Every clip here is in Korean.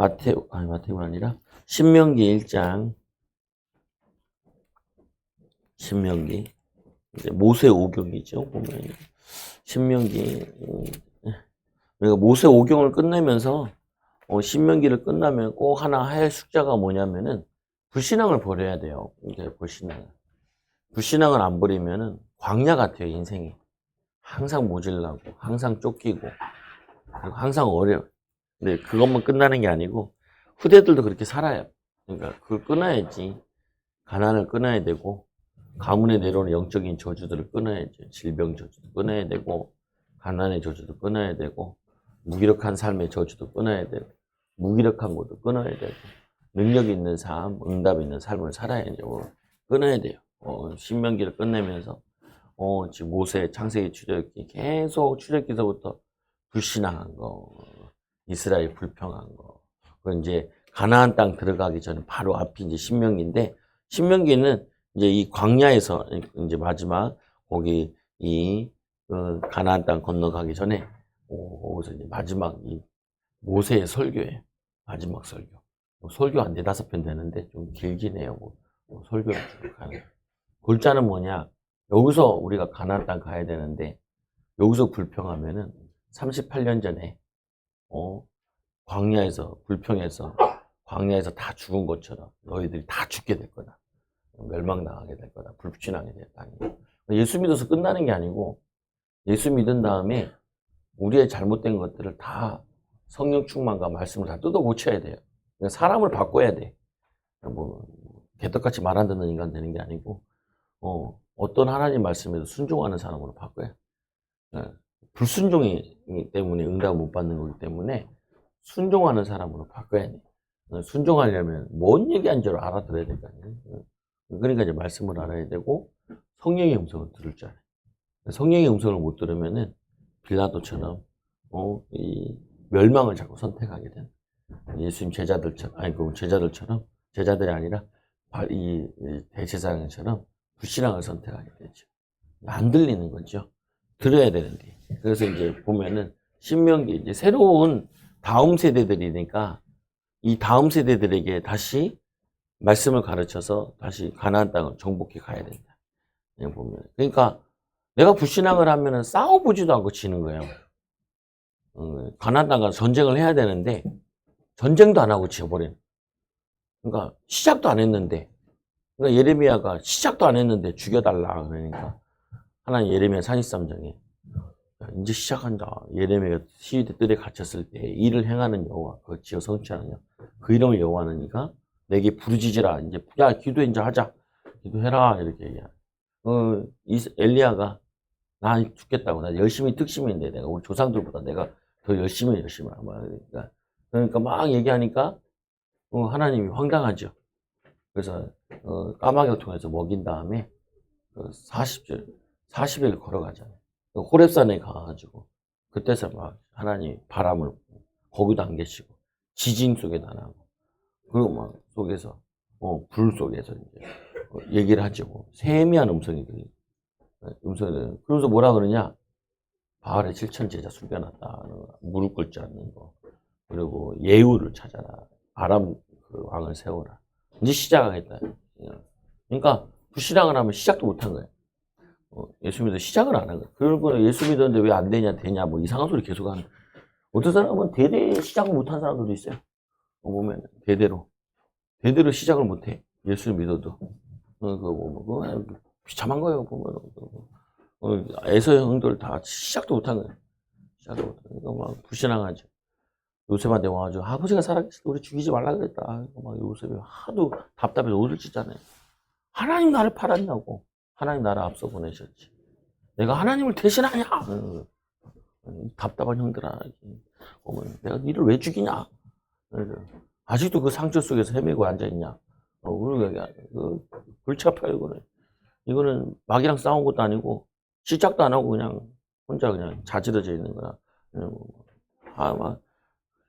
마태복음 아니라 신명기 1장, 신명기 이제 모세 오경이죠. 보면 신명기 그러니까 모세 오경을 끝내면서 신명기를 끝나면 꼭 하나 할 숙제가 뭐냐면은 불신앙을 버려야 돼요. 이제 불신앙을 안 버리면은 광야 같아요, 인생이. 항상 모질라고, 항상 쫓기고, 항상 어려워. 근데 그것만 끝나는 게 아니고 후대들도 그렇게 살아요. 그러니까 그걸 끊어야지. 가난을 끊어야 되고, 가문에 내려오는 영적인 저주들을 끊어야죠. 질병 저주도 끊어야 되고, 가난의 저주도 끊어야 되고, 무기력한 삶의 저주도 끊어야 되고, 무기력한 것도 끊어야 되고, 능력 있는 삶, 응답 있는 삶을 살아야죠. 끊어야 돼요. 신명기를 끝내면서 지금 모세, 창세기, 출애굽기 계속 출애굽기서부터 불신앙한 거, 이스라엘 불평한 거, 그 이제 가나안 땅 들어가기 전에 바로 앞이 이제 신명기인데, 신명기는 이제 이 광야에서 이제 마지막 거기 가나안 땅 건너가기 전에 거기서 이제 마지막 이 모세의 설교예요. 마지막 설교. 설교 한 4~5편 되는데 좀 길긴 해요. 설교를 쭉 가는. 골자는 뭐냐? 여기서 우리가 가나안 땅 가야 되는데 여기서 불평하면은 38년 전에 광야에서 불평해서 광야에서 다 죽은 것처럼 너희들이 다 죽게 될 거다. 멸망당하게 될 거다. 불신하게 될 땅이. 예수 믿어서 끝나는 게 아니고 예수 믿은 다음에 우리의 잘못된 것들을 다 성령 충만과 말씀을 다 뜯어 고쳐야 돼요. 그러니까 사람을 바꿔야 돼. 뭐 개떡같이 말 안 듣는 인간 되는 게 아니고 어떤 하나님 말씀에도 순종하는 사람으로 바꿔야 돼. 불순종이기 때문에 응답을 못 받는 거기 때문에 순종하는 사람으로 바꿔야 돼. 순종하려면 뭔 얘기한 줄 알아들어야 될 거 아니에요. 그러니까 이제 말씀을 알아야 되고 성령의 음성을 들을 줄 알아요. 성령의 음성을 못 들으면은 빌라도처럼 이 멸망을 자꾸 선택하게 되는. 예수님 제자들처럼 제자들이 아니라 이 대제사장처럼 불신앙을 선택하게 되죠. 안 들리는 거죠. 들어야 되는데. 그래서 이제 보면은 신명기 이제 새로운 다음 세대들이니까 이 다음 세대들에게 다시 말씀을 가르쳐서 다시 가나안 땅을 정복해 가야 된다. 보면 그러니까 내가 불신앙을 하면은 싸워보지도 않고 지는 거예요. 가나안 땅 가서 전쟁을 해야 되는데 전쟁도 안 하고 지어버리는. 그러니까 시작도 안 했는데, 그러니까 예레미야가 시작도 안 했는데 죽여달라 그러니까 하나님 예레미야 43장에 이제 시작한다. 예레미야가 시위대 뜰에 갇혔을 때 일을 행하는 여호와, 그 지어 성취하는 여호와, 그 이름을 여호와니까 내게 부르짖으라. 이제 야 기도 이제 하자. 기도해라 이렇게 얘기해. 엘리야가 나 죽겠다고. 나 열심히 특심인데 내가 우리 조상들보다 내가 더 열심히 하면 그러니까 막 얘기하니까 하나님이 황당하죠. 그래서 까마귀를 통해서 먹인 다음에 40일 걸어가잖아요. 호렙산에 가가지고 그때서 막 하나님 바람을 거기도 안 계시고 지진 속에도 안 하고 그리고 막 속에서 불 속에서 이제 얘기를 하죠. 세미한 음성이 들리고 음성이 그러면서 뭐라 그러냐? 바알의 7천 제자 숨겨놨다. 무릎 꿇지 않는 거. 그리고 예후를 찾아라. 아람 그 왕을 세워라. 이제 시작하겠다. 그러니까 불신앙을 하면 시작도 못한 거예요. 예수 믿어 시작을 안 한 거예요. 그리고 예수 믿었는데 왜 안 되냐 되냐 뭐 이상한 소리 계속 하는. 어떤 사람은 대대 시작을 못한 사람들도 있어요. 보면 대대로 시작을 못해. 예수를 믿어도 비참한 거예요. 보면 에서 형들 다 시작도 못한 거예요. 시작도 못한 거예요. 그러니까 막 불신앙하죠. 요셉한테 와가지고 아버지가 살아계실 때 우리 죽이지 말라 그랬다. 막 요셉이 하도 답답해서 옷을 찢잖아요. 하나님 나를 팔았냐고. 하나님 나를 앞서 보내셨지. 내가 하나님을 대신하냐? 답답한 형들아. 내가 니를 왜 죽이냐? 아직도 그 상처 속에서 헤매고 앉아있냐? 우리가 골치 아파요, 이거는. 이거는 마귀랑 싸운 것도 아니고, 시작도 안 하고 그냥 혼자 그냥 자지러져 있는 거야.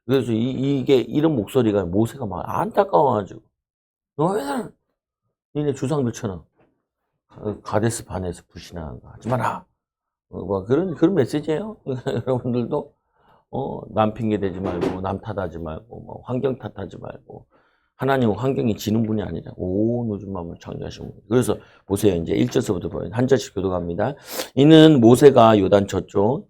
그래서 이게 이런 목소리가 모세가 막 안타까워가지고, 너희는 니네 주상들처럼 가데스 반에서 불신하는 거 하지 마라. 뭐 그런 메시지예요. 여러분들도 남 핑계 대지 말고, 남 탓하지 말고, 뭐, 환경 탓하지 말고, 하나님은 환경이 지는 분이 아니라, 온 우주 만물을 창조하신 분. 그래서 보세요. 이제 1절서부터 보면, 한 절씩 교독합니다. 이는 모세가 요단 저쪽,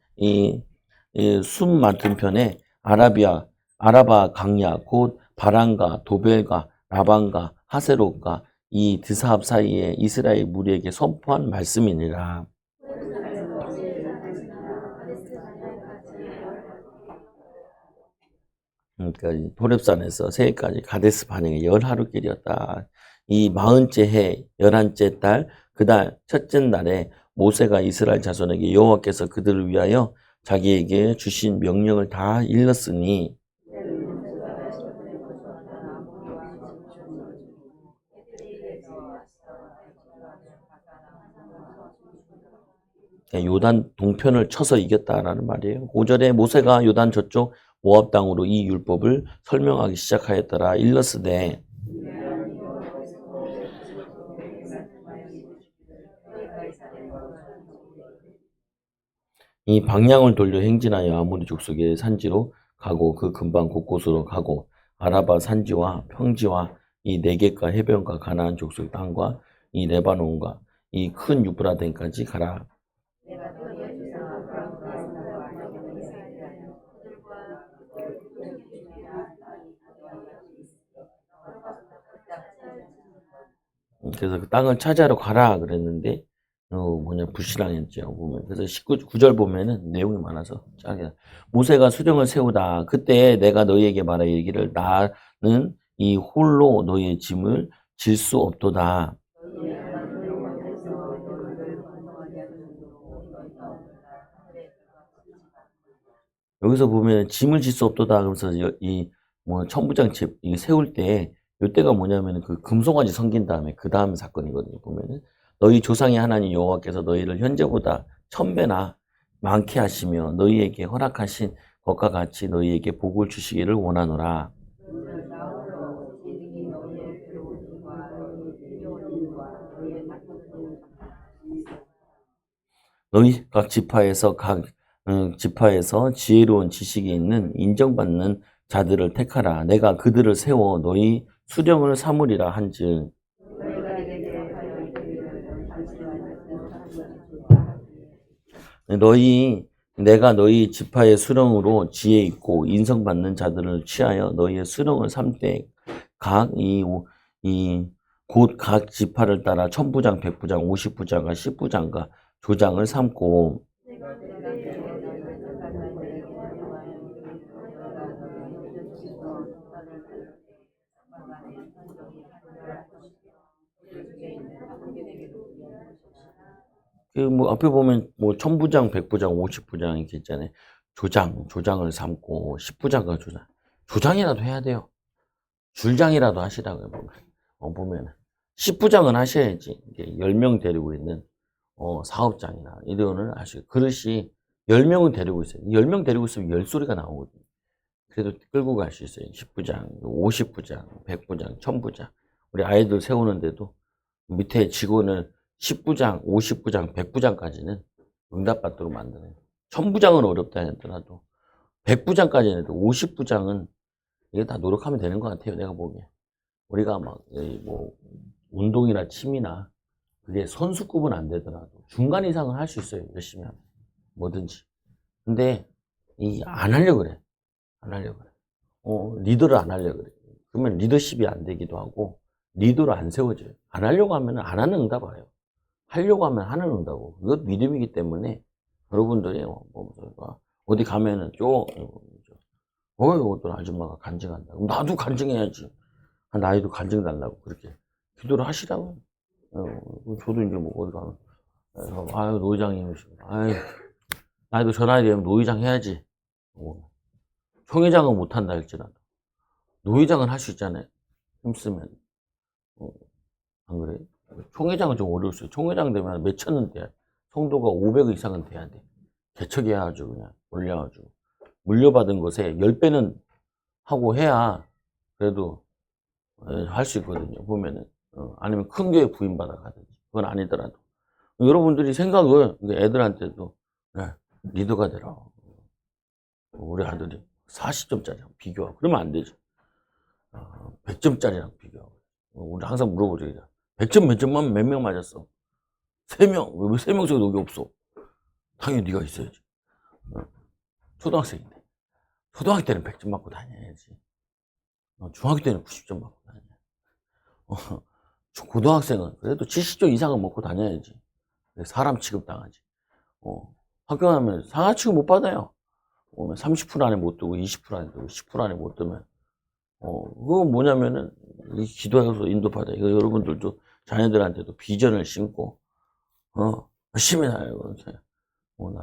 숨 맞은편에 아라바 강야, 곧 바란과 도벨과 라반과 하세롯과 이 드사합 사이에 이스라엘 무리에게 선포한 말씀이니라. 그러니까 이 호렙산에서 세일까지 가데스 반영의 10하루길이었다. 이 40째 해 11째 달 그달 첫째 날에 모세가 이스라엘 자손에게 여호와께서 그들을 위하여 자기에게 주신 명령을 다 일렀으니 요단 동편을 쳐서 이겼다라는 말이에요. 5절에 모세가 요단 저쪽 모압 땅으로 이 율법을 설명하기 시작하였더라. 일렀으되 이 방향을 돌려 행진하여 아모리 족속의 산지로 가고 그 근방 곳곳으로 가고 아라바 산지와 평지와 이 네겝과 해변과 가나안 족속 땅과 이 레바논과 이 큰 유브라데까지 가라. 그래서 그 땅을 차지하러 가라 그랬는데 불신앙했죠 보면. 그래서 9절 보면은 내용이 많아서 짜게 모세가 수령을 세우다 그때 내가 너희에게 말하 이르기를 나는 이 홀로 너희의 짐을 질 수 없도다. 여기서 보면 짐을 질 수 없도다 그러면서 이 뭐 천부장 집 이 세울 때 이때가 뭐냐면 그 금송아지 섬긴 다음에 그 다음 사건이거든요. 보면은 너희 조상의 하나님 여호와께서 너희를 현재보다 1000배나 많게 하시며 너희에게 허락하신 것과 같이 너희에게 복을 주시기를 원하노라. 너희 각 지파에서 지혜로운 지식이 있는 인정받는 자들을 택하라. 내가 그들을 세워 너희 수령을 삼으리라 한즉 내가 너희 지파의 수령으로 지혜 있고 인성받는 자들을 취하여 너희의 수령을 삼되 곧 각 지파를 따라 1000부장, 100부장, 50부장과 10부장과 조장을 삼고 그 뭐 앞에 보면 뭐 1000부장, 100부장, 50부장 이렇게 있잖아요. 조장을 삼고 10부장과 조장이라도 해야 돼요. 줄장이라도 하시라고요. 보면 10부장은 하셔야지. 10명 데리고 있는 사업장이나 이런 하시고 그릇이 10명은 데리고 있어요. 10명 데리고 있으면 10소리가 나오거든요. 그래도 끌고 갈 수 있어요. 10부장, 50부장, 100부장, 1000부장. 우리 아이들 세우는데도 밑에 직원을 10부장, 50부장, 100부장까지는 응답받도록 만드는. 1000부장은 어렵다 하더라도 100부장까지는 해도 50부장은 이게 다 노력하면 되는 것 같아요. 내가 보기에. 우리가 뭐 운동이나 취미나 그게 선수급은 안 되더라도 중간 이상은 할 수 있어요. 열심히 하면. 뭐든지. 근데 안 하려고 그래. 안 하려고 그래. 리더를 안 하려고 그래. 그러면 리더십이 안 되기도 하고 리더를 안 세워져요. 안 하려고 하면 안 하는 응답 와요. 하려고 하면 하는 응답이고 그것 믿음이기 때문에 여러분들이 어디 가면은 어떤 아줌마가 간증한다. 그럼 나도 간증해야지. 나이도 간증 달라고 그렇게 기도를 하시라고. 저도 이제 뭐 어디 가면 아유 노회장님이시고 아유 나이도 저 나이 되면 노회장 해야지. 총회장은 못한다 할지라도 노회장은 할 수 있잖아요. 힘쓰면. 안 그래? 총회장은 좀 어려울 수 있어요. 총회장 되면 몇 천은 돼야 돼. 성도가 500 이상은 돼야 돼. 개척해가지고 그냥 올려가지고 물려받은 것에 10배는 하고 해야 그래도 할 수 있거든요. 보면은 아니면 큰 교회 부임받아 가든지 그건 아니더라도 여러분들이 생각을 애들한테도 리더가 되라. 우리 아들이 40점짜리랑 비교하고 그러면 안 되지. 100점짜리랑 비교하고. 우리 항상 물어보죠. 100점 몇 점만 몇 명 맞았어? 3명. 왜 3명 속에 너기 없어? 당연히 네가 있어야지. 초등학생인데. 초등학교 때는 100점 맞고 다녀야지. 중학교 때는 90점 맞고 다녀. 고등학생은 그래도 70점 이상은 먹고 다녀야지. 사람 취급당하지. 학교 가면 상하 취급 못 받아요. 30% 안에 못 두고 20% 안에 두고 10% 안에 못 두면 그거 뭐냐면은 이 기도해서 인도받아. 이거 여러분들도 자녀들한테도 비전을 심고 열심히 살고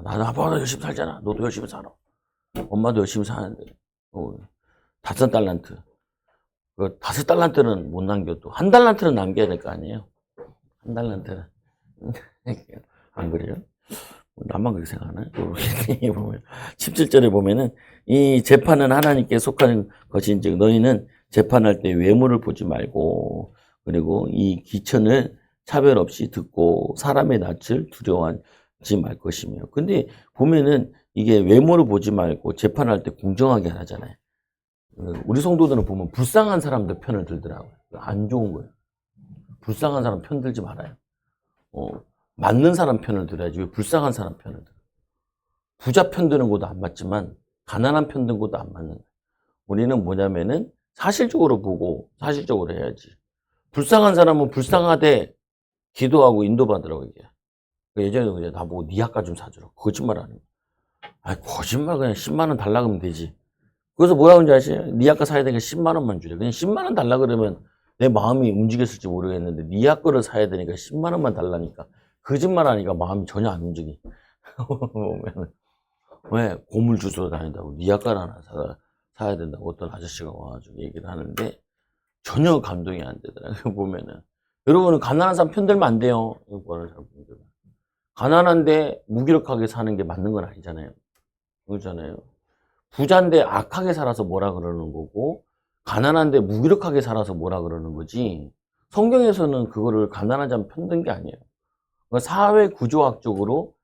나도 아빠가 열심히 살잖아. 너도 열심히 살아. 엄마도 열심히 사는데 5달란트. 그 5달란트는 못 남겨도 1달란트는 남겨야 될 거 아니에요. 1달란트는 안 그래요? 나만 그렇게 생각하나? 17절에 보면은 이 재판은 하나님께 속하는 것인즉 너희는 재판할 때 외모를 보지 말고 그리고 이 기천을 차별 없이 듣고 사람의 낯을 두려워하지 말 것이며. 근데 보면은 이게 외모를 보지 말고 재판할 때 공정하게 하잖아요. 우리 성도들은 보면 불쌍한 사람들 편을 들더라고요. 안 좋은 거예요. 불쌍한 사람 편 들지 말아요. 맞는 사람 편을 들어야지. 왜 불쌍한 사람 편을 들어? 부자 편 드는 것도 안 맞지만 가난한 편 드는 것도 안 맞는 거예요. 우리는 뭐냐면은 사실적으로 보고 사실적으로 해야지. 불쌍한 사람은 불쌍하되 기도하고 인도받으라고 얘기해. 예전에 그냥 나보고 니 아까 좀 사주라. 거짓말 하는 거야. 거짓말 그냥 10만 원 달라 그러면 되지. 그래서 뭐라고 하는지 아시죠? 니 아까 사야 되니까 10만 원만 주래. 그냥 10만 원 달라 그러면 내 마음이 움직였을지 모르겠는데 니 아까를 사야 되니까 10만 원만 달라니까 거짓말 하니까 마음이 전혀 안 움직이. 왜 고물 주스러 다닌다고 니 아까를 하나 사야 된다고 어떤 아저씨가 와가지고 얘기를 하는데 전혀 감동이 안 되더라고요. 보면은 여러분은 가난한 사람 편들면 안 돼요. 가난한데 무기력하게 사는 게 맞는 건 아니잖아요. 그렇잖아요. 부자인데 악하게 살아서 뭐라 그러는 거고 가난한데 무기력하게 살아서 뭐라 그러는 거지. 성경에서는 그거를 가난한 자는 편든 게 아니에요. 그러니까 사회 구조학적으로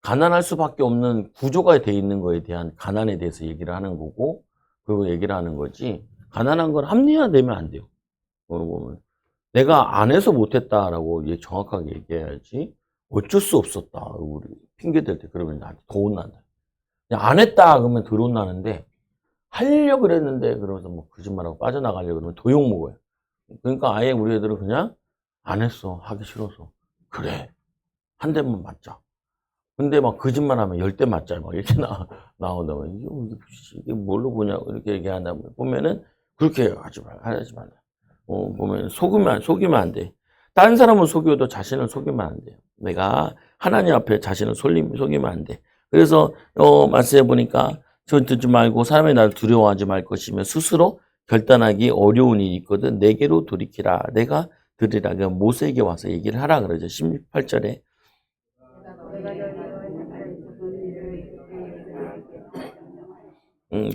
가난할 수밖에 없는 구조가 돼 있는 거에 대한 가난에 대해서 얘기를 하는 거고 그리고 얘기를 하는 거지. 가난한 건 합리화되면 안 돼요. 보면 내가 안 해서 못했다라고 정확하게 얘기해야지. 어쩔 수 없었다. 우리 핑계댈 때 그러면 나한테 더 혼난다. 안 했다 그러면 더 혼나는데 하려고 그랬는데 그러면서 뭐 거짓말하고 빠져나가려고 그러면 더 욕먹어요. 그러니까 아예 우리 애들은 그냥 안 했어. 하기 싫어서. 그래. 한 대만 맞자. 근데 막 거짓말하면 10대 맞자. 막 이렇게 나오다가 이게 뭘로 보냐고 이렇게 얘기한다 보면은 그렇게 하지 말라. 보면 속이면 안 돼. 다른 사람은 속여도 자신을 속이면 안 돼요. 내가 하나님 앞에 자신을 속이면 안 돼. 그래서 말씀해 보니까 저 듣지 말고 사람의 나를 두려워하지 말 것이며 스스로 결단하기 어려운 일이 있거든 내게로 돌이키라. 내가 들으라. 모세에게 와서 얘기를 하라 그러죠. 18절에.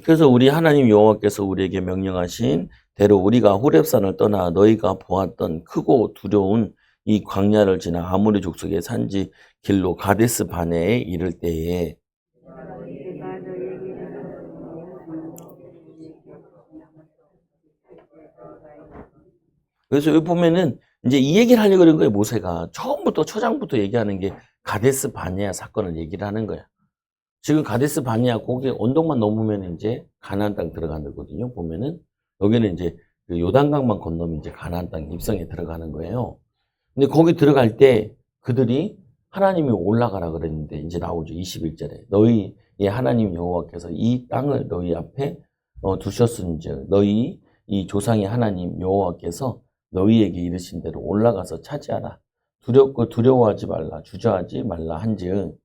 그래서 우리 하나님 여호와께서 우리에게 명령하신 대로 우리가 호렙산을 떠나 너희가 보았던 크고 두려운 이 광야를 지나 아모리 족속의 산지 길로 가데스 바네에 이를 때에 그래서 여기 보면은 이제 이 얘기를 하려고 그런 거예요. 모세가 처음부터 초장부터 얘기하는 게 가데스 바네아 사건을 얘기를 하는 거야. 지금 가데스 바네아 거기 언덕만 넘으면 이제 가나안 땅 들어가는 거거든요. 보면은 여기는 이제 그 요단강만 건너면 이제 가나안 땅 입성에 들어가는 거예요. 근데 거기 들어갈 때 그들이 하나님이 올라가라 그랬는데 이제 나오죠. 21절에 너희의 하나님 여호와께서 이 땅을 너희 앞에 두셨은즉 너희 이 조상의 하나님 여호와께서 너희에게 이르신 대로 올라가서 차지하라. 두렵고 두려워하지 말라. 주저하지 말라 한즉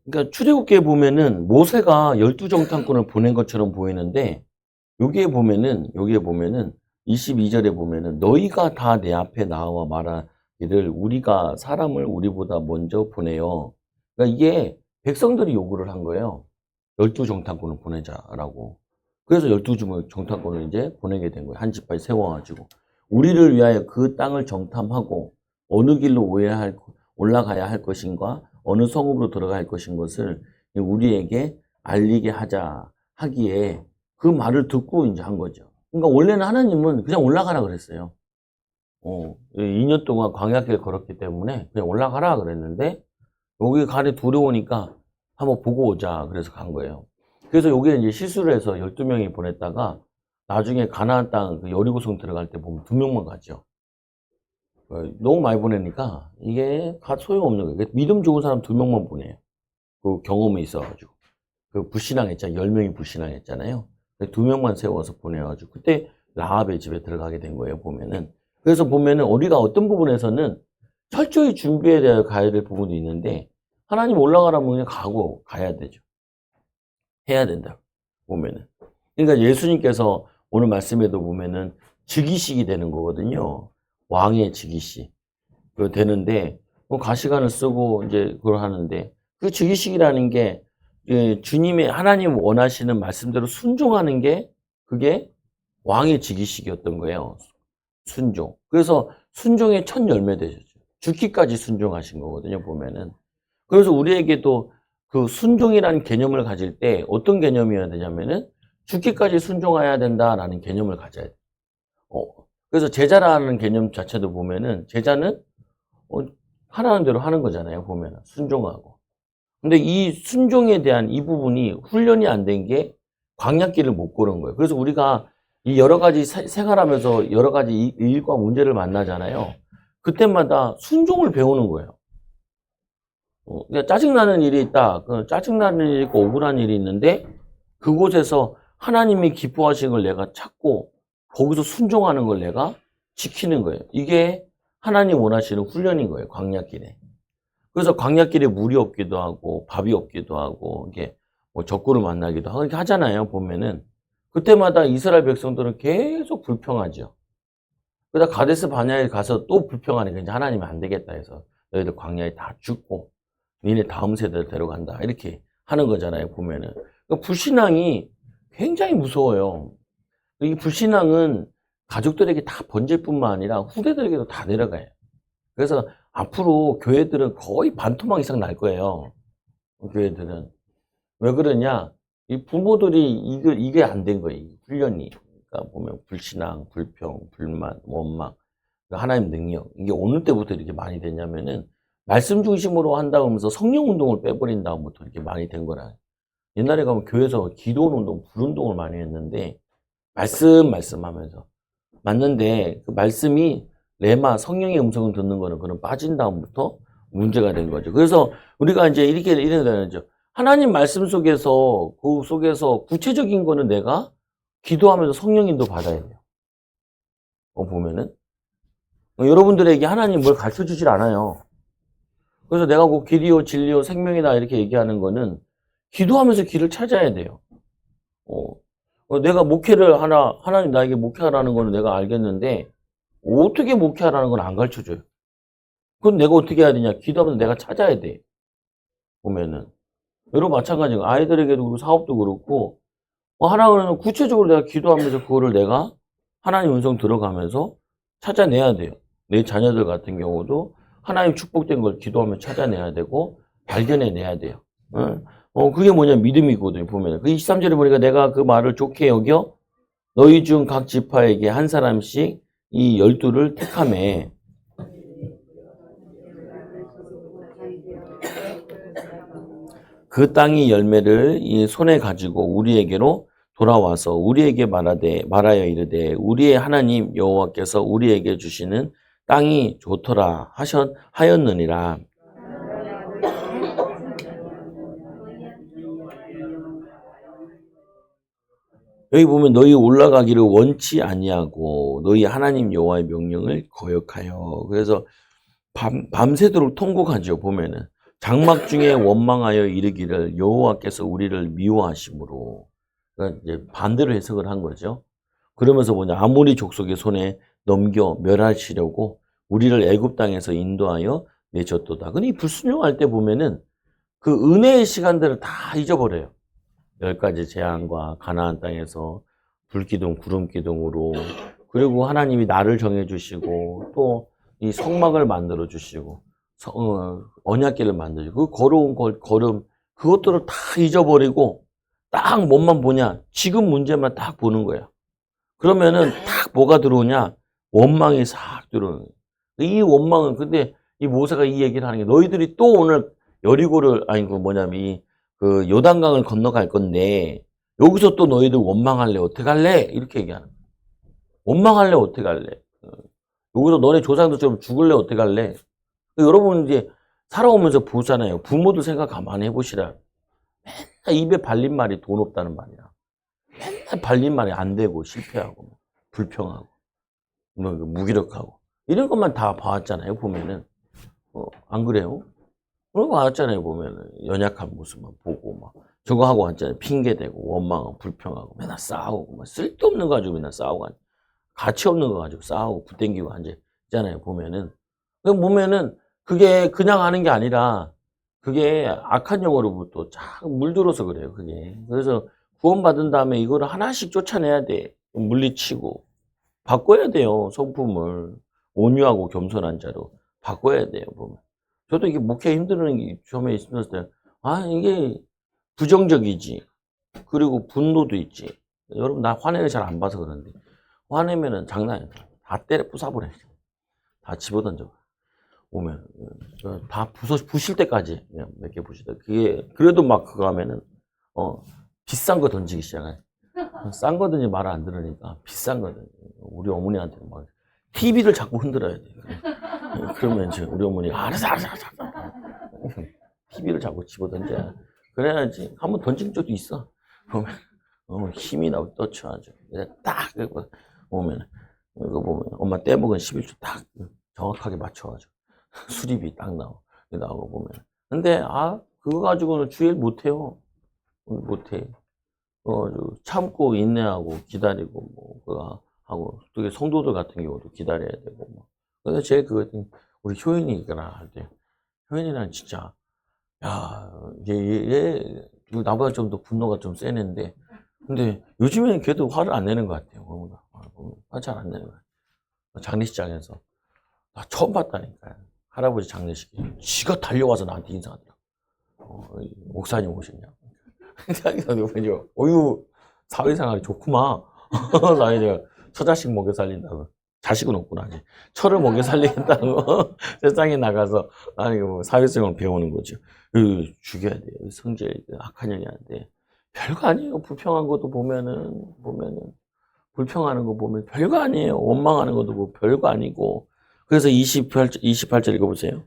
그러니까 출애굽기에 보면은 모세가 12정탐꾼을 보낸 것처럼 보이는데 여기에 보면은 22절에 보면은 너희가 다 내 앞에 나와 말하기를 우리가 사람을 우리보다 먼저 보내요. 그러니까 이게 백성들이 요구를 한 거예요. 12 정탐꾼을 보내자라고. 그래서 12 정탐꾼을 이제 보내게 된 거예요. 한 지파에 세워가지고. 우리를 위하여 그 땅을 정탐하고 어느 길로 올라가야 할 것인가, 어느 성읍으로 들어가야 할 것인 것을 우리에게 알리게 하기에 그 말을 듣고 이제 한 거죠. 그러니까 원래는 하나님은 그냥 올라가라 그랬어요. 2년 동안 광야길 걸었기 때문에 그냥 올라가라 그랬는데 여기 가리 두려우니까 한번 보고 오자 그래서 간 거예요. 그래서 여기에 이제 실수를 해서 12명이 보냈다가 나중에 가나안 땅 그 여리고성 들어갈 때 보면 2명만 가죠. 너무 많이 보내니까 이게 소용없는 거예요. 믿음 좋은 사람 2명만 보내요. 그 경험이 있어가지고. 그 불신앙했잖아요. 10명이 불신앙했잖아요. 2명만 세워서 보내가지고 그때 라합의 집에 들어가게 된 거예요. 보면은. 그래서 보면은 우리가 어떤 부분에서는 철저히 준비해야 될 가야 될 부분도 있는데 하나님 올라가라면 그냥 가고 가야 되죠. 해야 된다. 보면은. 그러니까 예수님께서 오늘 말씀에도 보면은 즉위식이 되는 거거든요. 왕의 즉위식. 그 되는데 가시관을 쓰고 이제 그걸 하는데 그 즉위식이라는 게 주님의 하나님 원하시는 말씀대로 순종하는 게 그게 왕의 즉위식이었던 거예요. 순종. 그래서 순종의 첫 열매 되셨죠. 죽기까지 순종하신 거거든요, 보면은. 그래서 우리에게도 그 순종이라는 개념을 가질 때 어떤 개념이어야 되냐면은 죽기까지 순종해야 된다라는 개념을 가져야 돼요. 그래서 제자라는 개념 자체도 보면은 제자는 하라는 대로 하는 거잖아요, 보면은. 순종하고. 근데 이 순종에 대한 이 부분이 훈련이 안 된 게 광야길을 못 걸은 거예요. 그래서 우리가 이 여러 가지 생활하면서 여러 가지 일과 문제를 만나잖아요. 그때마다 순종을 배우는 거예요. 그러니까 짜증나는 일이 있다. 짜증나는 일이 있고 억울한 일이 있는데 그곳에서 하나님이 기뻐하시는 걸 내가 찾고 거기서 순종하는 걸 내가 지키는 거예요. 이게 하나님 원하시는 훈련인 거예요. 광야길에. 그래서 광야길에 물이 없기도 하고 밥이 없기도 하고 이게 뭐 적군을 만나기도 하고 이렇게 하잖아요. 보면은 그때마다 이스라엘 백성들은 계속 불평하죠. 그러다 가데스 바냐에 가서 또 불평하니까 이제 하나님이 안 되겠다 해서 너희들 광야에 다 죽고 니네 다음 세대를 데려간다 이렇게 하는 거잖아요. 보면은 그러니까 불신앙이 굉장히 무서워요. 이 불신앙은 가족들에게 다 번질 뿐만 아니라 후대들에게도 다 내려가요. 그래서 앞으로 교회들은 거의 반토막 이상 날 거예요. 교회들은. 왜 그러냐? 이 부모들이 이게 안 된 거예요. 훈련이. 그러니까 보면 불신앙, 불평, 불만, 원망, 하나님 능력. 이게 어느 때부터 이렇게 많이 됐냐면은 말씀 중심으로 한다고 하면서 성령 운동을 빼버린 다음부터 이렇게 많이 된 거라. 옛날에 가면 교회에서 기도 운동, 불운동을 많이 했는데 말씀하면서 맞는데 그 말씀이 레마 성령의 음성을 듣는 거는 그런 빠진 다음부터 문제가 된 거죠. 그래서 우리가 이제 이렇게 되죠. 하나님 말씀 속에서 그 속에서 구체적인 거는 내가 기도하면서 성령님도 받아야 돼요. 보면은 여러분들에게 하나님 뭘 가르쳐 주질 않아요. 그래서 내가 그 길이요 진리요 생명이다 이렇게 얘기하는 거는 기도하면서 길을 찾아야 돼요. 내가 목회를 하나님 나에게 목회하라는 거는 내가 알겠는데 어떻게 목회하라는 건 안 가르쳐줘요. 그건 내가 어떻게 해야 되냐? 기도하면서 내가 찾아야 돼. 보면은. 여러분 마찬가지고 아이들에게도 사업도 그렇고 하나는 구체적으로 내가 기도하면서 그거를 내가 하나님 음성 들어가면서 찾아내야 돼요. 내 자녀들 같은 경우도 하나님 축복된 걸 기도하면 찾아내야 되고 발견해내야 돼요. 그게 뭐냐 믿음이거든요. 보면 그 23절에 보니까 내가 그 말을 좋게 여겨 너희 중 각 지파에게 한 사람씩 이 12를 택하매 그 땅이 열매를 이 손에 가지고 우리에게로 돌아와서 우리에게 말하여 이르되 우리의 하나님 여호와께서 우리에게 주시는 땅이 좋더라 하였느니라. 여기 보면 너희 올라가기를 원치 아니하고 너희 하나님 여호와의 명령을 거역하여. 그래서 밤새도록 통곡하죠. 보면은 장막 중에 원망하여 이르기를 여호와께서 우리를 미워하심으로. 그러니까 이제 반대로 해석을 한 거죠. 그러면서 아모리 족속의 손에 넘겨 멸하시려고 우리를 애굽 땅에서 인도하여 내줬도다. 근데 이 불순종할 때 보면은 그 은혜의 시간들을 다 잊어버려요. 10가지 재앙과 가나안 땅에서 불기둥, 구름기둥으로 그리고 하나님이 나를 정해주시고 또 이 성막을 만들어 주시고 언약궤를 만들어 주시고 그 걸어온 걸음 그것들을 다 잊어버리고 딱 뭐만 보냐? 지금 문제만 딱 보는 거야. 그러면은 딱 뭐가 들어오냐? 원망이 싹 들어오는 거야. 이 원망은 근데 이 모세가 이 얘기를 하는 게 너희들이 또 오늘 여리고를 아니 그 뭐냐면 그 요단강을 건너갈 건데 여기서 또 너희들 원망할래 어떻게 할래? 이렇게 얘기하는 거야. 원망할래 어떻게 할래? 여기서 너네 조상들처럼 죽을래 어떻게 할래? 여러분 이제 살아오면서 보잖아요. 부모들 생각 가만히 해보시라. 맨날 입에 발린 말이 돈 없다는 말이야. 맨날 발린 말이 안 되고 실패하고 불평하고 무기력하고 이런 것만 다 봐왔잖아요. 보면은 안 그래요? 그런 거 봤잖아요. 보면은 연약한 모습만 보고 막 저거 하고 왔잖아요. 핑계대고 원망하고 불평하고 맨날 싸우고 막 쓸데없는 거 가지고 맨날 싸우고 가치 없는 거 가지고 싸우고 붙땡기고 앉아있잖아요. 보면은 보면은 그게 그냥 하는 게 아니라 그게 악한 영으로부터 자꾸 물들어서 그래요. 그게 그래서 구원받은 다음에 이거를 하나씩 쫓아내야 돼. 물리치고 바꿔야 돼요. 성품을 온유하고 겸손한 자로 바꿔야 돼요. 보면 저도 이게 목회 힘드는 게 처음에 있었을 때 이게 부정적이지. 그리고 분노도 있지. 여러분 나 화내는 잘 안 봐서 그런데 화내면은 장난 아니야. 다 때려 부숴버려. 다 집어던져. 오면 다 부실 때까지 그냥 몇 개 부시다. 그게 그래도 막 그거 하면은 비싼 거 던지기 시작해. 싼 거든지 말을 안 들으니까 비싼 거든. 우리 어머니한테 막 TV를 자꾸 흔들어야 돼. 그러면 이제 우리 어머니가 알았어. TV를 자꾸 집어던져. 그래야지 한번 던진 적도 있어. 보면 힘이 나고 떠쳐하죠. 딱 보면 이거 보면 엄마 떼먹은 11조 딱 정확하게 맞춰가지고 수리비 딱 나오고 보면. 근데 그거 가지고는 주일 못해요. 못해. 참고 인내하고 기다리고 뭐 그거 하고 또 성도들 같은 경우도 기다려야 되고 뭐. 근데 제일 그거 우리 효연이가 할 때 효연이는 진짜 얘 나보다 좀 더 분노가 좀 세는데 근데 요즘에는 걔도 화를 안 내는 것 같아요. 화 잘 안 내는 것 같아요. 장례식장에서 나 처음 봤다니까요. 할아버지 장례식에 지가 달려와서 나한테 인사하더라. 목사님 오셨냐고. 어유 사회생활이 좋구만. 나 이제 처자식 먹여 살린다고. 자식은 없구나. 이제 처를 먹여 살리겠다고 세상에 나가서 사회생활 배우는 거죠. 죽여야 돼요. 성질 악한 년이한테 별거 아니에요. 불평한 것도 보면은 불평하는 거 보면 별거 아니에요. 원망하는 것도 뭐 별거 아니고. 그래서 28절 읽어보세요.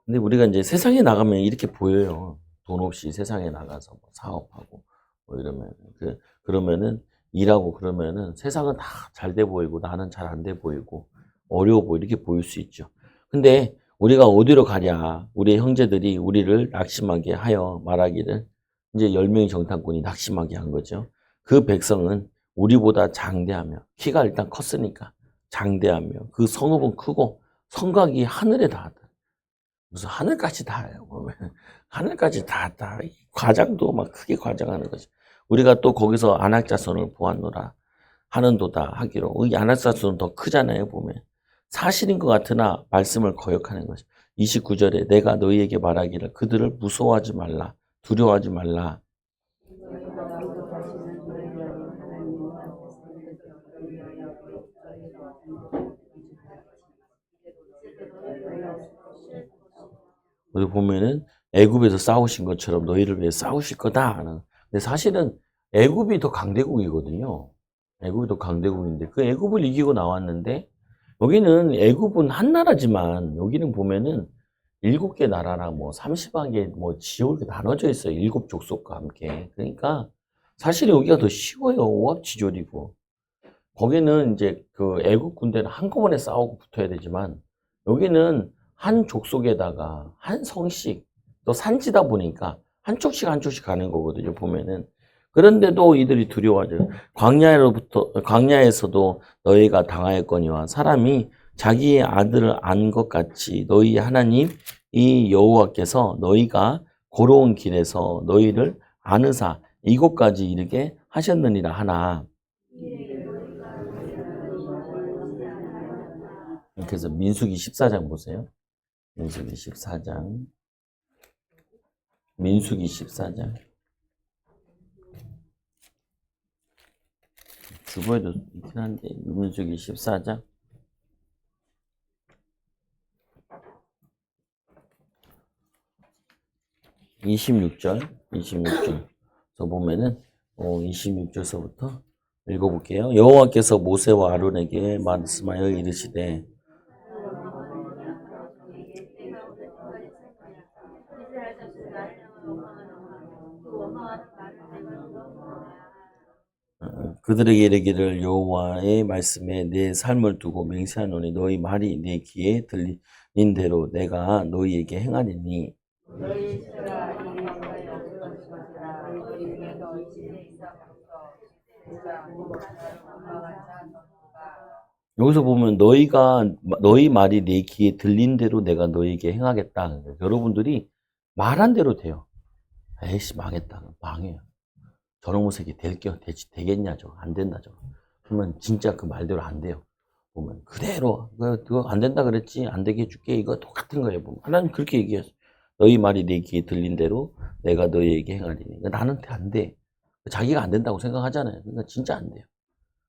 근데 우리가 이제 세상에 나가면 이렇게 보여요. 돈 없이 세상에 나가서 뭐 사업하고 뭐 이러면 그러면은 일하고 그러면은 세상은 다 잘 돼 보이고 나는 잘 안 돼 보이고 어려워 보이 이렇게 보일 수 있죠. 근데 우리가 어디로 가냐? 우리 형제들이 우리를 낙심하게 하여 말하기를 이제 10명의 정탐꾼이 낙심하게 한 거죠. 그 백성은 우리보다 장대하며 키가 일단 컸으니까 장대하며 그 성읍은 크고 성곽이 하늘에 닿았다. 무슨 하늘까지 닿아요. 보면 하늘까지 닿았다. 과장도 막 크게 과장하는 거죠. 우리가 또 거기서 안악자손을 보았노라 하는도다 하기로 이 안악자손은 더 크잖아요. 보면 사실인 것 같으나 말씀을 거역하는 거죠. 29절에 내가 너희에게 말하기를 그들을 무서워하지 말라 두려워하지 말라. 우리 보면은 애굽에서 싸우신 것처럼 너희를 위해 싸우실 거다 하는. 근데 사실은 애굽이 더 강대국이거든요. 애굽이 더 강대국인데 그 애굽을 이기고 나왔는데 여기는 애굽은 한 나라지만 여기는 보면은 7개 나라랑 뭐 30개 뭐 지역이 나눠져 있어요. 7족속과 함께. 그러니까 사실 여기가 더 쉬워요. 오합지졸이고. 거기는 이제 그 애국 군대는 한꺼번에 싸우고 붙어야 되지만 여기는 한 족속에다가 한 성씩 또 산지다 보니까 한쪽씩 가는 거거든요. 보면은 그런데도 이들이 두려워하죠. 광야에서도 너희가 당하였거니와 사람이 자기의 아들을 안 것 같이 너희 하나님 이 여호와께서 너희가 걸어온 길에서 너희를 안으사 이곳까지 이르게 하셨느니라 하나. 그래서 민수기 14장 보세요. 민수기 14장. 민수기 14장. 주보에도 있긴 한데, 민수기 14장. 26절. 저 보면은, 26절서부터 읽어볼게요. 여호와께서 모세와 아론에게 말씀하여 이르시되, 그들에게 이르기를 여호와의 말씀에 내 삶을 두고 맹세하노니 너희 말이 내 귀에 들린 대로 내가 너희에게 행하리니. 여기서 보면 너희 말이 내 귀에 들린 대로 내가 너희에게 행하겠다. 여러분들이 말한 대로 돼요. 에이씨 망했다. 망해요. 저놈의 새끼 되겠냐 저거 안 된다 저거. 그러면 진짜 그 말대로 안 돼요. 보면 그대로 그거 안 된다 그랬지 안 되게 해줄게 이거 똑같은 거예요. 보면 하나님 그렇게 얘기했어. 너희 말이 내 귀에 들린 대로 내가 너희에게 행하리니. 나한테 안 돼. 자기가 안 된다고 생각하잖아요. 그러니까 진짜 안 돼요.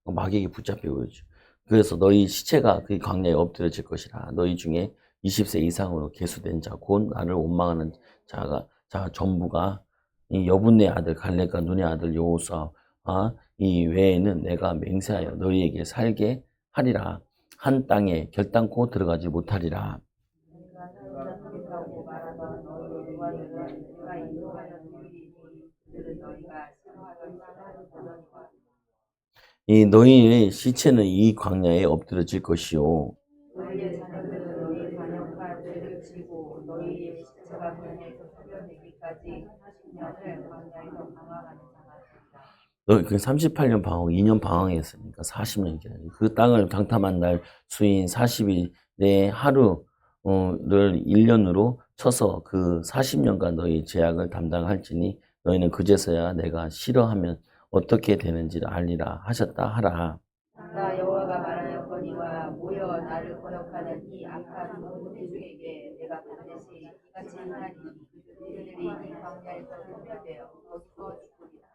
마귀에게 붙잡히고 그러죠. 그래서 너희 시체가 그 광야에 엎드려질 것이라. 너희 중에 20세 이상으로 계수된 자 곧 나를 원망하는 자 전부가 이 여분네 아들 갈렙과 눈의 아들 여호수아 이 외에는 내가 맹세하여 너희에게 살게 하리라. 한 땅에 결단코 들어가지 못하리라. 이 너희의 시체는 이 광야에 엎드려질 것이요. 너희의 자녀들은 너희 반역한 죄를 지고 너희의 시체가 광야에서 소멸되기까지 40년을 광야에서 방황하는 자가 그 38년 방황, 2년 방황했으니까 40년 그 땅을 강탐한 날 수인 40일의 하루를 1년으로 쳐서 그 40년간 너희 죄악을 담당할지니 너희는 그제서야 내가 싫어하면 어떻게 되는지를 알리라 하셨다 하라. 나 여호와가 말하였거니와 모여 나를 거역하는 이 악한 온 회중에게 내가 반드시 이같이 하나니 그들이 이 광야에서 소멸되어 거기서 죽으리라.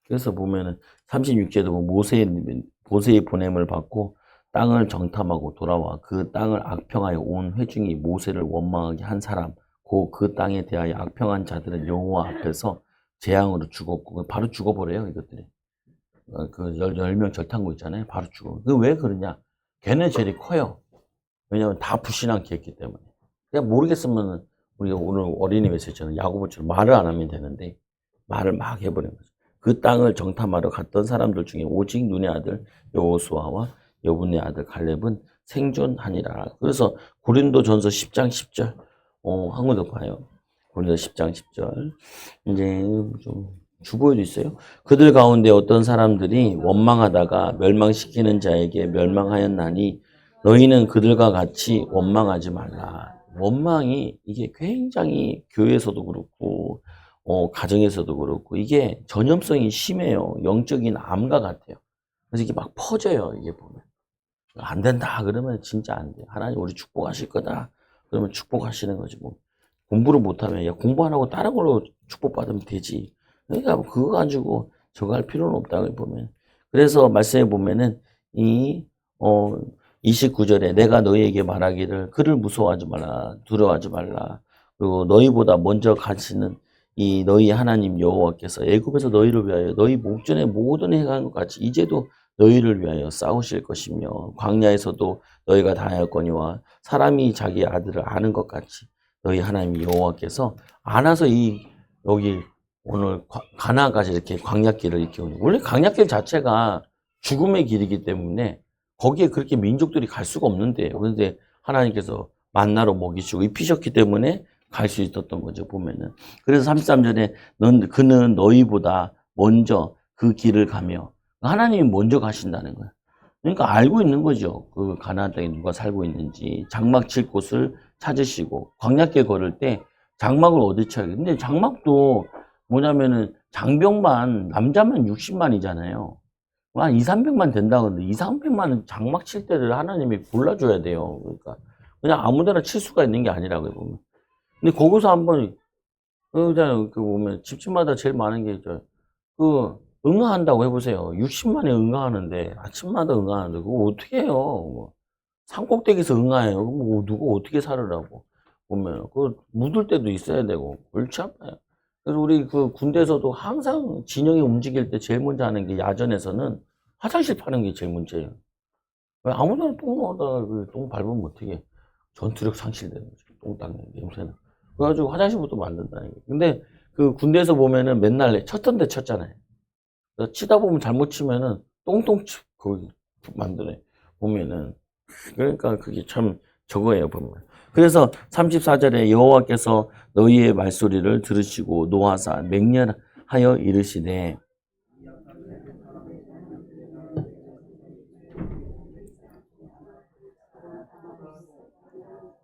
그래서 보면은 36节도 모세의 보냄을 받고 땅을 정탐하고 돌아와 그 땅을 악평하여 온 회중이 모세를 원망하게 한 사람 고 그 땅에 대하여 악평한 자들은 여호와 앞에서 재앙으로 죽었고 바로 죽어버려요 이것들이. 그 10명 절탄고 있잖아요. 바로 죽어. 그 왜 그러냐? 걔네 죄이 커요. 왜냐면 다 불신앙케 했기 때문에. 그냥 모르겠으면 우리가 오늘 어린이 메시지는 야고보처럼 말을 안 하면 되는데 말을 막 해버리는 거죠. 그 땅을 정탐하러 갔던 사람들 중에 오직 눈의 아들 여호수아와 여분의 아들 갈렙은 생존하니라. 그래서 고린도전서 10장 10절 한 번 더 봐요. 고린도 10장 10절 이제 좀 주보에도 있어요. 그들 가운데 어떤 사람들이 원망하다가 멸망시키는 자에게 멸망하였나니 너희는 그들과 같이 원망하지 말라. 원망이 이게 굉장히 교회에서도 그렇고 가정에서도 그렇고 이게 전염성이 심해요. 영적인 암과 같아요. 그래서 이게 막 퍼져요. 이게 보면 안 된다 그러면 진짜 안 돼. 하나님 우리 축복하실 거다. 그러면 축복하시는 거지 뭐. 공부를 못하면 야 공부 안 하고 다른 걸로 축복받으면 되지. 그러니까 그거 가지고 저거 할 필요는 없다고 보면. 그래서 말씀해 보면은 29절에 내가 너희에게 말하기를 그를 무서워하지 말라 두려워하지 말라. 그리고 너희보다 먼저 가시는 이 너희 하나님 여호와께서 애굽에서 너희를 위하여 너희 목전에 모든 행한 것 같이 이제도 너희를 위하여 싸우실 것이며 광야에서도 너희가 당하였거니와 사람이 자기 아들을 아는 것 같이 너희 하나님 여호와께서 안아서 여기 오늘 가나안까지 이렇게 광야길을 이렇게 오는 원래 광야길 자체가 죽음의 길이기 때문에 거기에 그렇게 민족들이 갈 수가 없는데요. 그런데 하나님께서 만나로 먹이시고 입히셨기 때문에 갈 수 있었던 거죠 보면은. 그래서 33절에 그는 너희보다 먼저 그 길을 가며 하나님이 먼저 가신다는 거예요. 그러니까 알고 있는 거죠. 그 가나안 땅에 누가 살고 있는지 장막 칠 곳을 찾으시고 광야길 걸을 때 장막을 어디 쳐야 돼. 근데 장막도 뭐냐면은 장병만 남자만 60만이잖아요. 한 2, 300만 된다 그러는데 2, 300만은 장막 칠 때를 하나님이 골라줘야 돼요. 그러니까 그냥 아무데나 칠 수가 있는 게 아니라고요, 보면. 근데 거기서 한번 그 보면 집집마다 제일 많은 게 그 응아한다고 해보세요. 60만에 응아하는데 아침마다 응아하는데 그거 어떻게 해요? 뭐 산꼭대기에서 응아해요. 뭐 누구 어떻게 살으라고 보면 그 묻을 때도 있어야 되고 골치 아파요. 그래서 우리 그 군대에서도 항상 진영이 움직일 때 제일 먼저 하는 게 야전에서는 화장실 파는 게 제일 문제예요. 왜 아무데나 똥 넣어다가 똥 밟으면 어떻게 전투력 상실되는 거죠. 똥 닦는 냄새나. 그래가지고 화장실부터 만든다는 게. 근데 그 군대에서 보면은 맨날 쳤던 데 쳤잖아요. 그래서 치다 보면 잘못 치면은 똥똥 거기 만드네. 보면은. 그러니까 그게 참 저거예요, 보면. 그래서 34절에 여호와께서 너희의 말소리를 들으시고 노하사 맹렬하여 이르시되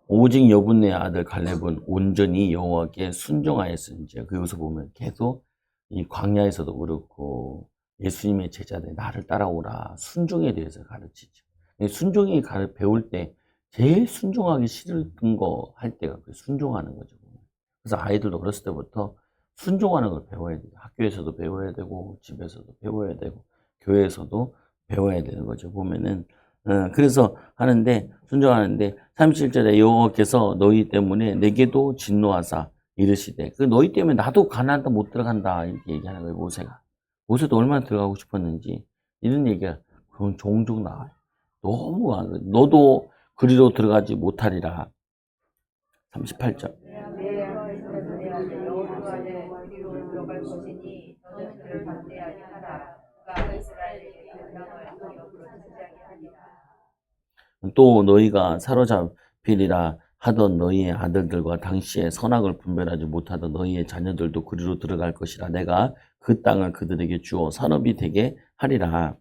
오직 여분의 아들 갈렙은 온전히 여호와께 순종하였은지. 여기서 보면 계속 이 광야에서도 그렇고 예수님의 제자들 나를 따라오라 순종에 대해서 가르치죠. 순종이 배울 때 제일 순종하기 싫은 거 할 때가 그 순종하는 거죠. 그래서 아이들도 어렸을 때부터 순종하는 걸 배워야 돼요. 학교에서도 배워야 되고 집에서도 배워야 되고 교회에서도 배워야 되는 거죠. 보면은 그래서 하는데 순종하는데 37절에 여호와께서 너희 때문에 내게도 진노하사 이르시되 그 너희 때문에 나도 가나안 땅 못 들어간다 이렇게 얘기하는 거예요. 모세가. 모세도 얼마나 들어가고 싶었는지 이런 얘기가 그건 종종 나와요. 너무 너도 그리로 들어가지 못하리라. 38절. 또 너희가 사로잡히리라 하던 너희의 아들들과 당시에 선악을 분별하지 못하던 너희의 자녀들도 그리로 들어갈 것이라. 내가 그 땅을 그들에게 주어 산업이 되게 하리라.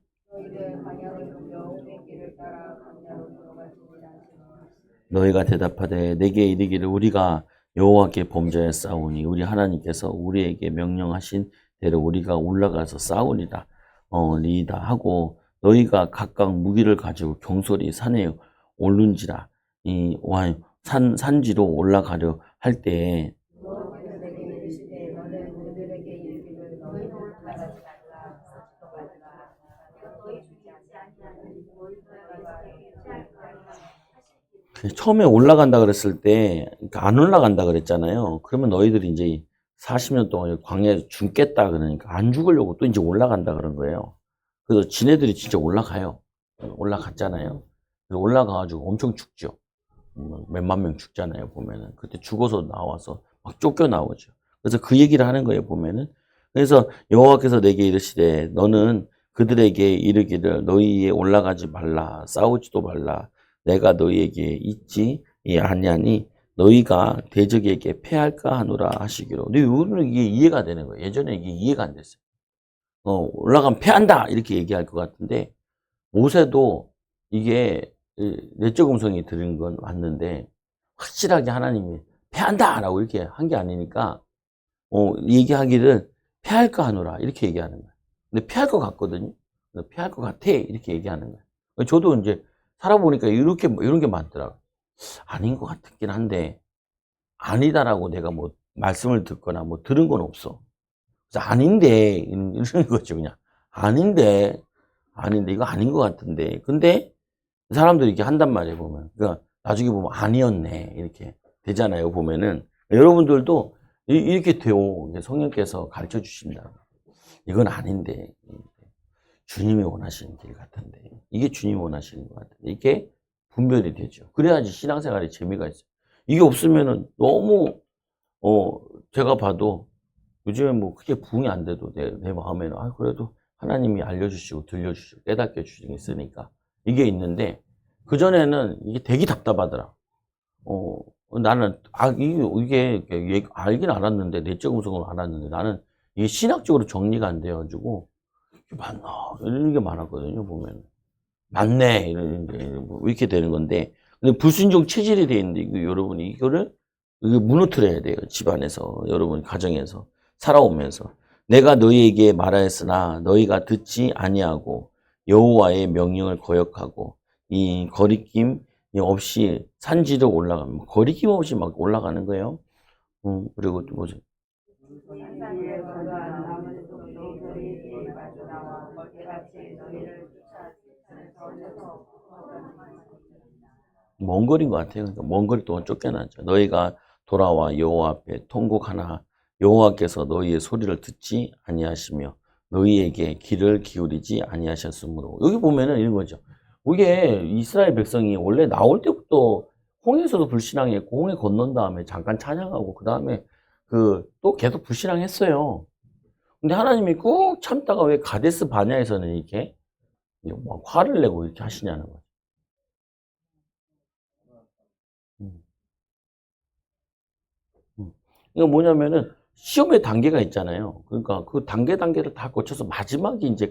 너희가 대답하되 내게 이르기를 우리가 여호와께 범죄하였사오니 우리 하나님께서 우리에게 명령하신 대로 우리가 올라가서 싸우리라 리이다 하고 너희가 각각 무기를 가지고 경솔히 산에 오른지라 이 산지로 올라가려 할 때에 처음에 올라간다 그랬을 때 안 올라간다 그랬잖아요. 그러면 너희들이 이제 40년 동안 광야에서 죽겠다 그러니까 안 죽으려고 또 이제 올라간다 그런 거예요. 그래서 지네들이 진짜 올라가요. 올라갔잖아요. 그래서 올라가가지고 엄청 죽죠. 몇만 명 죽잖아요, 보면은. 그때 죽어서 나와서 막 쫓겨 나오죠. 그래서 그 얘기를 하는 거예요, 보면은. 그래서 여호와께서 내게 이르시되 너는 그들에게 이르기를 너희에 올라가지 말라, 싸우지도 말라. 내가 너희에게 있지 아니하니 너희가 대적에게 패할까 하노라 하시기로. 근데 이거는 이게 이해가 되는 거예요. 예전에 이게 이해가 안 됐어요. 올라가면 패한다 이렇게 얘기할 것 같은데 모세도 이게 내적 음성이 들은 건 맞는데 확실하게 하나님이 패한다라고 이렇게 한 게 아니니까 얘기하기를 패할까 하노라 이렇게 얘기하는 거예요. 근데 패할 것 같거든요. 패할 것 같아 이렇게 얘기하는 거예요. 저도 이제 살아보니까 이런 게 많더라고요. 아닌 것 같긴 한데 아니다라고 내가 뭐 말씀을 듣거나 뭐 들은 건 없어. 그래서 아닌데 이런 거죠 그냥. 아닌데 이거 아닌 것 같은데 근데 사람들이 이렇게 한단 말이에요 보면. 그러니까 나중에 보면 아니었네 이렇게 되잖아요 보면은. 여러분들도 이렇게 돼요. 성령께서 가르쳐 주신다. 이건 아닌데 주님이 원하시는 길 같은데 이게 주님이 원하시는 것 같은데 이게 분별이 되죠. 그래야지 신앙생활에 재미가 있어요. 이게 없으면은 너무 제가 봐도 요즘에 뭐 크게 부응이 안 돼도 내 마음에는 그래도 하나님이 알려주시고 들려주시고 깨닫게 해주시는 게 있으니까 이게 있는데 그전에는 이게 되게 답답하더라. 나는 이게 알긴 알았는데 내적 음성을 알았는데 나는 이게 신학적으로 정리가 안 돼가지고, 이게 맞나? 이런 게 많았거든요, 보면. 맞네. 뭐 이렇게 되는 건데. 근데 불순종 체질이 돼 있는데, 이거 여러분이 이거를, 이거 무너뜨려야 돼요. 집안에서. 여러분, 가정에서. 살아오면서. 내가 너희에게 말하였으나 너희가 듣지 아니하고 여호와의 명령을 거역하고 이 거리낌 없이 산지로 올라가면 거리낌 없이 막 올라가는 거예요. 그리고 또 뭐지? 먼 거리인 것 같아요. 그러니까 먼 거리 동안 쫓겨나죠. 너희가 돌아와 여호와 앞에 통곡하나 여호와께서 너희의 소리를 듣지 아니하시며 너희에게 귀를 기울이지 아니하셨으므로 여기 보면은 이런 거죠. 이게 이스라엘 백성이 원래 나올 때부터 홍해에서도 불신앙했고 홍해 건넌 다음에 잠깐 찬양하고 그 다음에 그 또 계속 불신앙했어요. 근데 하나님이 꼭 참다가 왜 가데스 바냐에서는 이렇게 막 화를 내고 이렇게 하시냐는 거예요. 음. 이거 뭐냐면은 시험의 단계가 있잖아요. 그러니까 그 단계를 다 거쳐서 마지막이 이제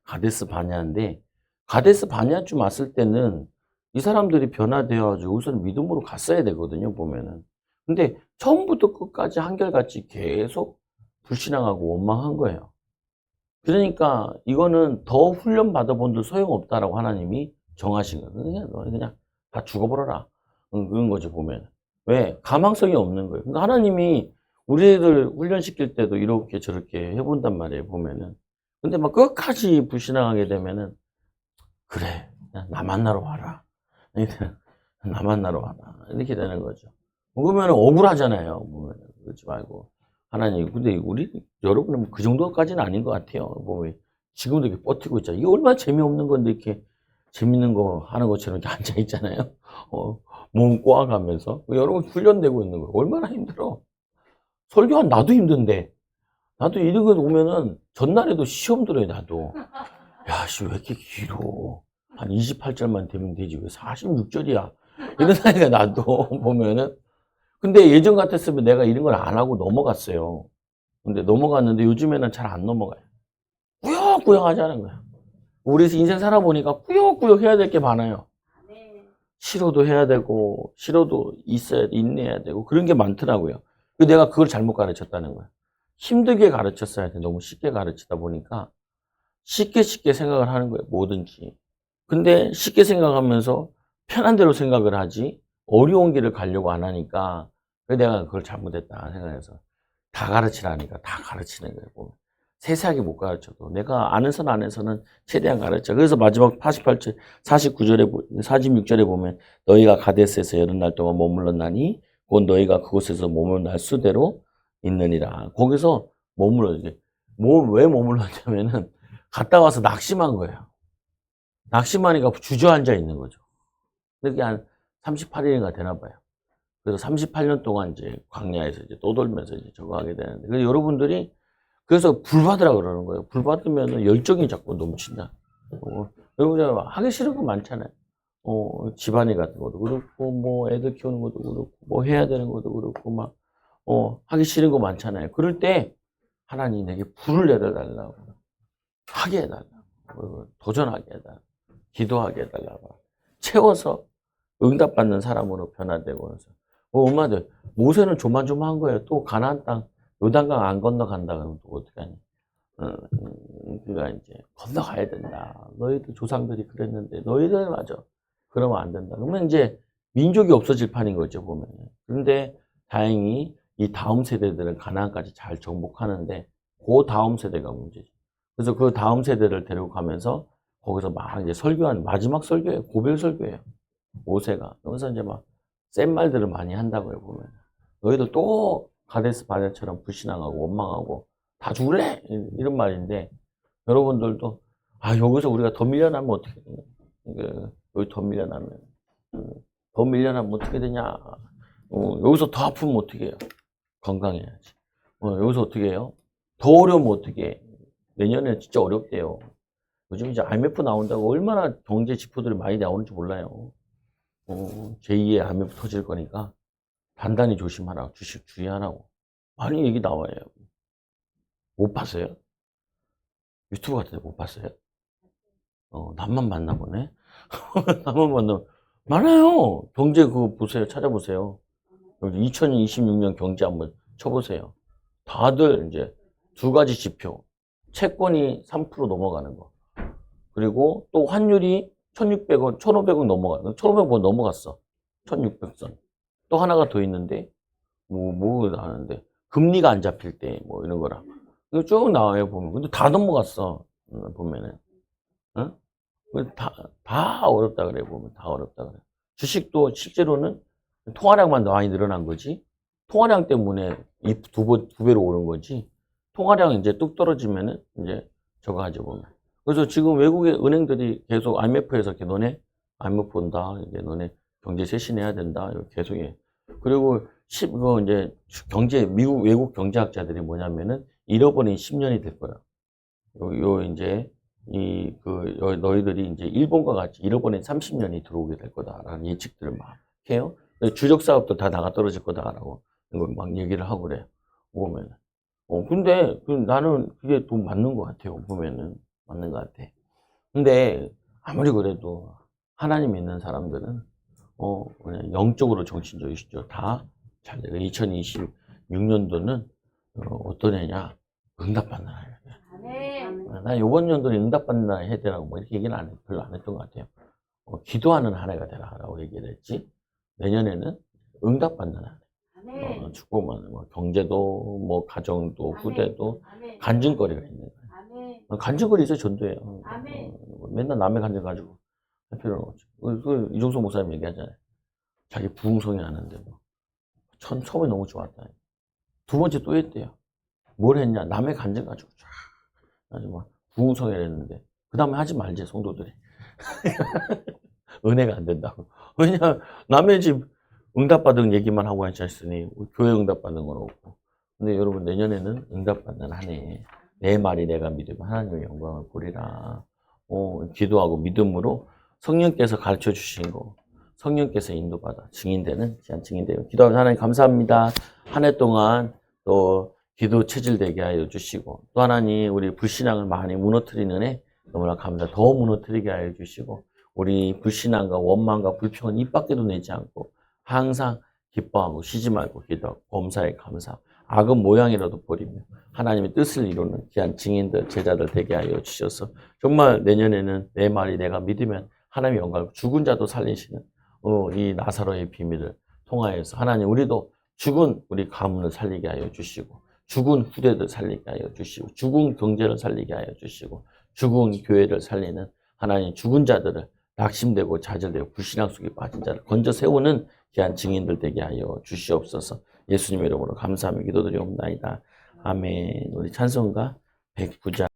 가데스 바냐인데 가데스 바냐쯤 왔을 때는 이 사람들이 변화되어가지고 우선 믿음으로 갔어야 되거든요, 보면은. 근데 처음부터 끝까지 한결같이 계속 불신앙하고 원망한 거예요. 그러니까 이거는 더 훈련 받아본들 소용없다라고 하나님이 정하신 거예요. 그냥 너는 그냥 다 죽어버려라. 그런 거죠, 보면. 왜? 가망성이 없는 거예요. 그러니까 하나님이 우리들 훈련시킬 때도 이렇게 저렇게 해본단 말이에요, 보면은. 근데 막 끝까지 불신앙하게 되면은, 그래, 그냥 나 만나러 와라. 나 만나러 와라. 이렇게 되는 거죠. 그러면 억울하잖아요, 보면은. 그렇지 말고. 하나님, 근데 우리, 여러분은 그 정도까지는 아닌 것 같아요. 보면. 지금도 이렇게 버티고 있잖아요. 이게 얼마나 재미없는 건데, 이렇게 재밌는 거 하는 것처럼 이렇게 앉아있잖아요. 어, 몸 꼬아가면서. 여러분 훈련되고 있는 거예요. 얼마나 힘들어. 설교한 나도 힘든데. 나도 이런 거 오면은 전날에도 시험 들어요, 나도. 야, 씨, 왜 이렇게 길어. 한 28절만 되면 되지. 왜 46절이야. 이런 생각이 나도 보면은. 근데 예전 같았으면 내가 이런 걸 안 하고 넘어갔어요. 근데 넘어갔는데 요즘에는 잘 안 넘어가요. 꾸역꾸역 하자는 거야. 우리 인생 살아보니까 꾸역꾸역 해야 될 게 많아요. 싫어도 해야 되고, 싫어도 인내해야 되고, 그런 게 많더라고요. 내가 그걸 잘못 가르쳤다는 거야. 힘들게 가르쳤어야 돼. 너무 쉽게 가르치다 보니까 쉽게 생각을 하는 거예요. 뭐든지. 근데 쉽게 생각하면서 편한 대로 생각을 하지 어려운 길을 가려고 안 하니까 내가 그걸 잘못했다 생각해서 다 가르치라니까 다 가르치는 거예요. 보면. 세세하게 못 가르쳐도 내가 아는 선 안에서는 최대한 가르쳐. 그래서 마지막 48절, 49절에, 46절에 보면 너희가 가데스에서 여러 날 동안 머물렀나니 곧 너희가 그곳에서 머물날 수대로 있느니라. 거기서 머물러 이게 왜 머물렀냐면은 갔다 와서 낙심한 거예요. 낙심하니까 주저앉아 있는 거죠. 그게 한 38일인가 되나 봐요. 그래서 38년 동안 이제 광야에서 이제 떠돌면서 이제 저거 하게 되는데. 그래서 여러분들이 그래서 불 받으라 그러는 거예요. 불 받으면 열정이 자꾸 넘친다. 여러분들 하기 싫은 거 많잖아요. 집안일 같은 것도 그렇고, 뭐 애들 키우는 것도 그렇고, 뭐 해야 되는 것도 그렇고, 막, 하기 싫은 거 많잖아요. 그럴 때 하나님 내게 불을 내려달라고. 하게 해달라고. 도전하게 해달라고. 기도하게 해달라고. 채워서 응답받는 사람으로 변화되고 그래서 엄마들 모세는 조만조만한 거예요. 또 가나안 땅 요단강 안 건너간다 그러면 또 어떻게 하니? 그러니까 이제 건너가야 된다. 너희들 조상들이 그랬는데 너희들 맞아. 그러면 안 된다. 그러면 이제 민족이 없어질 판인 거죠 보면. 그런데 다행히 이 다음 세대들은 가나안까지 잘 정복하는데 그 다음 세대가 문제지. 그래서 그 다음 세대를 데리고 가면서 거기서 막 이제 설교한 마지막 설교예요. 고별 설교예요. 모세가. 그래서 이제 막 센 말들을 많이 한다고요, 보면. 너희들 또 가데스 바네처럼 불신앙하고 원망하고 다 죽을래? 이런 말인데 여러분들도 여기서 우리가 더 밀려나면 어떻게 되냐? 여기 더 밀려나면 더 밀려나면 어떻게 되냐? 여기서 더 아프면 어떻게 해요? 건강해야지. 여기서 어떻게 해요? 더 어려우면 어떻게 해? 내년에 진짜 어렵대요. 요즘 이제 IMF 나온다고 얼마나 경제 지표들이 많이 나오는지 몰라요. 제2의 IMF 터질 거니까 단단히 조심하라. 주식 주의하라고. 많이 얘기 나와요. 못 봤어요? 유튜브 같은 데 못 봤어요? 남만 봤나 보네? 남만 봤나 많아요. 경제 그거 보세요. 찾아보세요. 여기 2026년 경제 한번 쳐보세요. 다들 이제 두 가지 지표. 채권이 3% 넘어가는 거. 그리고 또 환율이 1,600원, 1,500원 넘어가는 거. 1,500원 넘어갔어. 1,600선. 또 하나가 더 있는데, 뭐 나왔는데, 금리가 안 잡힐 때, 뭐 이런 거라. 이거 쭉 나와요, 보면. 근데 다 넘어갔어. 보면은. 응? 다 어렵다 그래, 보면. 다 어렵다 그래. 주식도 실제로는 통화량만 많이 늘어난 거지. 통화량 때문에 두 배로 오른 거지. 통화량 이제 뚝 떨어지면은 이제 저거 하죠, 보면. 그래서 지금 외국의 은행들이 계속 IMF에서 이렇게 너네 IMF 온다. 이제 너네 경제 쇄신해야 된다. 이렇게 계속 해. 그리고 그 이제 미국 외국 경제학자들이 뭐냐면은 잃어버린 10년이 될 거라. 이제 너희들이 이제 일본과 같이 잃어버린 30년이 들어오게 될 거다라는 예측들을 막 해요. 주력 사업도 다 나가 떨어질 거다라고 막 얘기를 하고 그래요. 보면. 근데 나는 그게 돈 맞는 것 같아요. 보면은 맞는 것 같아. 근데 아무리 그래도 하나님 믿는 사람들은 그냥 영적으로 정신적이시죠. 다 잘 돼요. 2026년도는 어떤 해냐? 응답받는 해야. 나 이번 연도는 응답받는 해 되라고 뭐 이렇게 얘기는 별로 안 했던 것 같아요. 기도하는 한 해가 되라고 얘기를 했지. 내년에는 응답받는 한 해. 축복만, 뭐 경제도, 뭐 가정도, 후대도 간증거리가 있는 거예요. 간증거리 있어야 전도예요. 맨날 남의 간증 가지고 할 필요는 없죠. 이종석 목사님 얘기하잖아요. 자기 부흥성이 하는데 뭐. 처음에 너무 좋았다. 두 번째 또 했대요. 뭘 했냐? 남의 간증 가지고 쫙 아주 막 부흥성을 했는데 그 다음에 하지 말지 성도들이. 은혜가 안 된다고. 왜냐 남의 집 응답받은 얘기만 하고 앉아있으니 교회 응답받는 건 없고. 근데 여러분 내년에는 응답받는 한 해. 내 말이 내가 믿으면 하나님의 영광을 보리라. 기도하고 믿음으로 성령께서 가르쳐 주신 거, 성령께서 인도받아 증인되는 귀한 증인되요. 기도하면 하나님 감사합니다. 한 해 동안 또 기도 체질되게 하여 주시고 또 하나님 우리 불신앙을 많이 무너뜨리는 애 너무나 감사. 더 무너뜨리게 하여 주시고 우리 불신앙과 원망과 불평은 입 밖에도 내지 않고 항상 기뻐하고 쉬지 말고 기도하고 범사에 감사. 악은 모양이라도 버리며 하나님의 뜻을 이루는 귀한 증인들 제자들 되게 하여 주셔서 정말 내년에는 내 말이 내가 믿으면 하나님의 영광을 죽은 자도 살리시는 이 나사로의 비밀을 통하여서 하나님 우리도 죽은 우리 가문을 살리게 하여 주시고 죽은 후대들 살리게 하여 주시고 죽은 경제를 살리게 하여 주시고 죽은 교회를 살리는 하나님 죽은 자들을 낙심되고 좌절되고 불신앙 속에 빠진 자를 건져 세우는 귀한 증인들 되게 하여 주시옵소서. 예수님의 이름으로 감사하며 기도드리옵나이다. 아멘. 우리 찬송가 109장